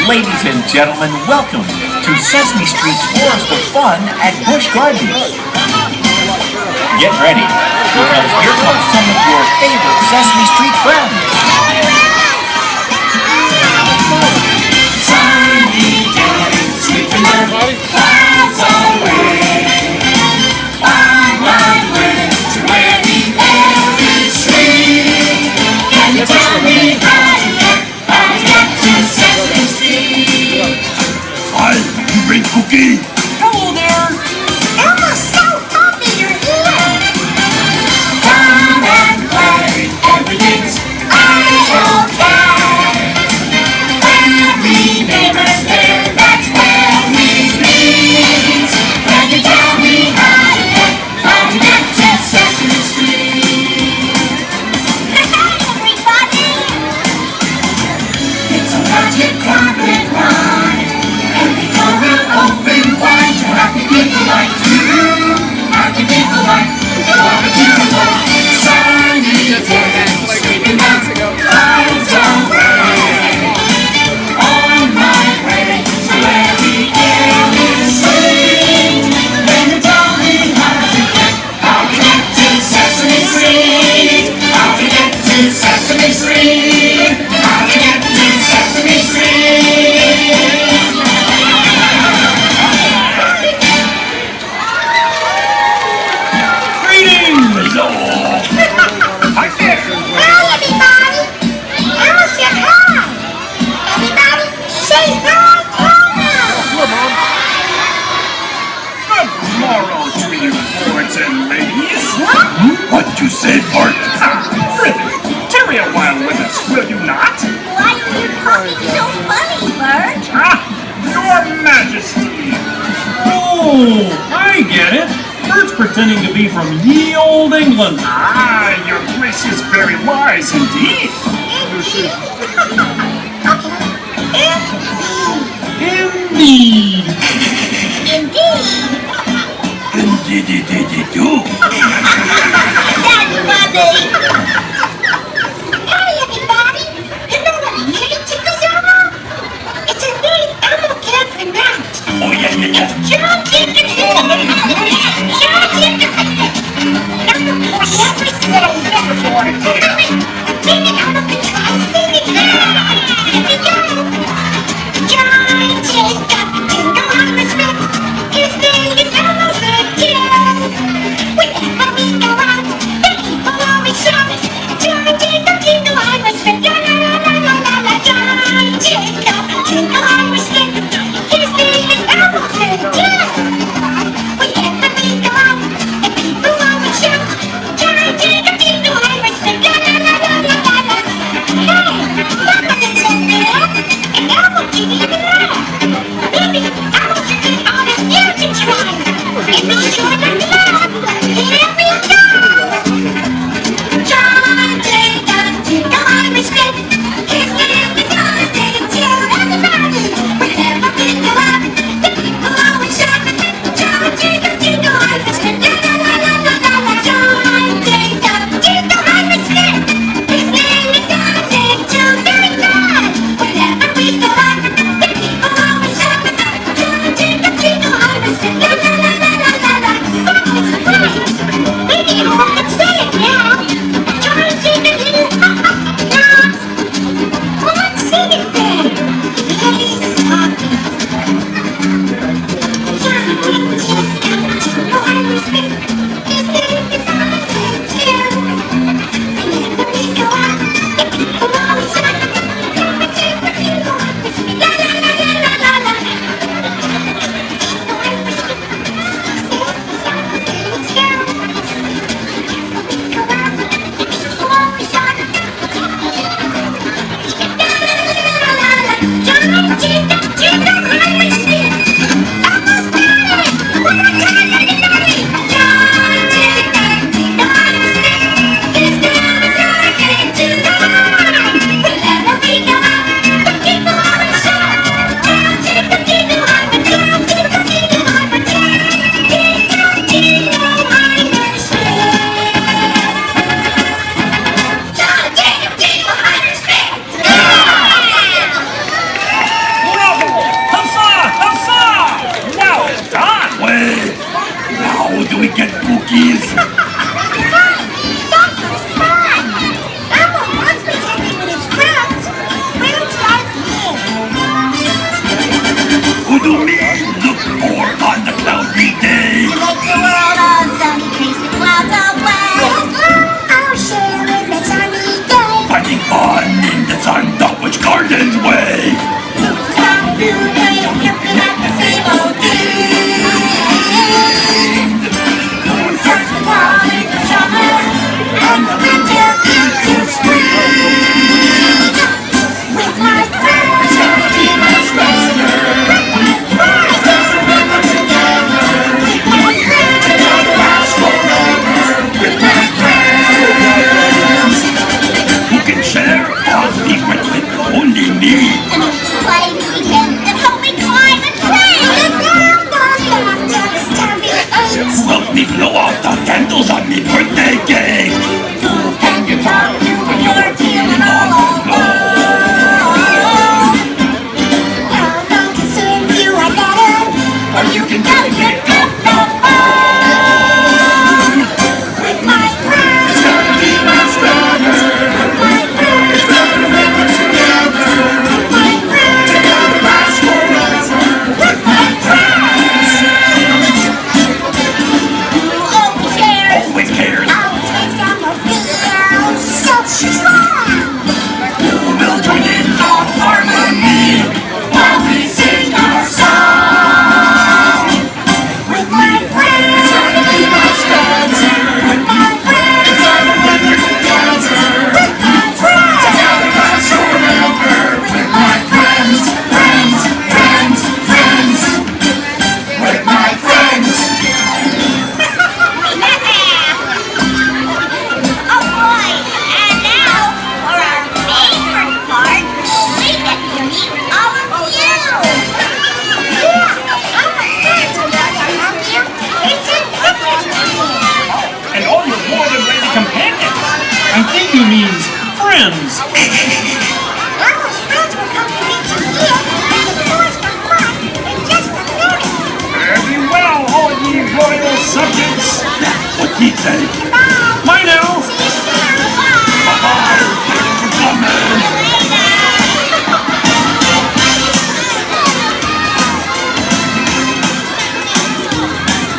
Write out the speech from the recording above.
Ladies and gentlemen, welcome to Sesame Street's Forest of Fun at Busch Gardens. Get ready, because here comes some of your favorite Sesame Street friends. Sunny days, sweeping the clouds away. On my way to where the air is sweet. Can you tell me how to get to Sesame Street? Hi, you bring Cookie? Hello there. Elmo's so happy you're here. Come and play, everything's okay. Friendly neighbors there, that's where we meet. Can you tell me how to get to Sesame Street? Hi, everybody. It's a magic carpet ride. Every door will open wide to happy people like you. Happy people like you are beautiful. Sunny days, sweeping the clouds away. On my way to where the air is sweet. Can you tell me how to get to Sesame Street? How to get to Sesame Street? How to get to Sesame Street? Hello. Hi there. Hi, everybody! Elmo said hi! Everybody, say hi, Good morrow to you, lords and ladies. What you say, Bart? Really, tarry a while with us, will you not? Why are you talking so funny, Bert? Your Majesty. Oh, I get it. Bert's pretending to be from ye old England. Your grace is very wise indeed. Indeed. Indeed. Do. That's funny! Hey, everybody! You know what really tickles Elmo? It's a name Elmo can't pronounce. Oh, yeah. John Jenkins! John Jenkins! Elmo never said a word before. Maybe Elmo can try singing now. Here we go! John Jacob Jingle on the Smith. His name is Elmo the King. Whenever we go out, the people always shout, John Jacob Jingle on the Smith. La la la la la la la. John Jacob Jingle on the Smith. His name is Elmo the King. Whenever we go out, the people always shout, John Jacob Jingle on the Smith. La la la la la la la. Hey, that wasn't so bad. And Elmo didn't even laugh. Maybe Elmo should get on his ears and try. And be sure not to laugh. Here we go. John Jacob Jingle on the Smith. His name is Elmo the King. Everybody, whenever we go out, the people always shout, John Jacob Jingle on the Smith. La la la la la la la. John Jacob Jingle on the Smith. His name is Elmo the King. Very good. Whenever we go out, the people always shout, John Jacob Jingle on the Smith. La la la la la la la. That was great. Maybe Elmo can say it now. John Jacob Jingle. Now, let's sing it then. Please stop me. John Jacob Jingle on the Smith. His name is Elmo the King. Whenever we go out, the people always shout, John Jacob Jingle on the Smith. La la la la la la la. Jingle on the Smith. His name is Elmo the King. Whenever we go out, the people always shout, John Jacob Jingle on the Smith. Almost got it! One more time, everybody! John Jacob Jingle on the Smith. His name is Elmo the King. Whenever we go out, the people always shout, John Jacob Jingle on the John Jacob Jingle on the Jingle Jingle on the Smith. John Jacob Jingle on the Smith. our secret with only me. Play weekend and help me climb a tree. Help me blow out the candles on me birthday cake. You can guitar when you're feeling all alone. How long can serve you a letter? Or you can just pick up the phone. With my friends. It's gonna be much better. My friends. It's better when we're together. My friends. Together lasts forever. With my friends. Who always shares? Always cares. Always makes them feel so strong. Who will join in our harmony while we sing our song? With my friends. It's gonna be much better. With my friends. It's better when we're together. With my friends. Together lasts forever. With my friends, friends, friends, friends. With my friends. Oh boy, and now for our favorite part, we get to meet all of you. Yeah, how much time to know that love you? It's a difference to me. And all your more than ready companions. I think he means friends. Elmo's friends will come to meet you here in the forest for fun in just a minute. Fare thee well, all ye royal subjects. That's what he said. Bye. Bye now.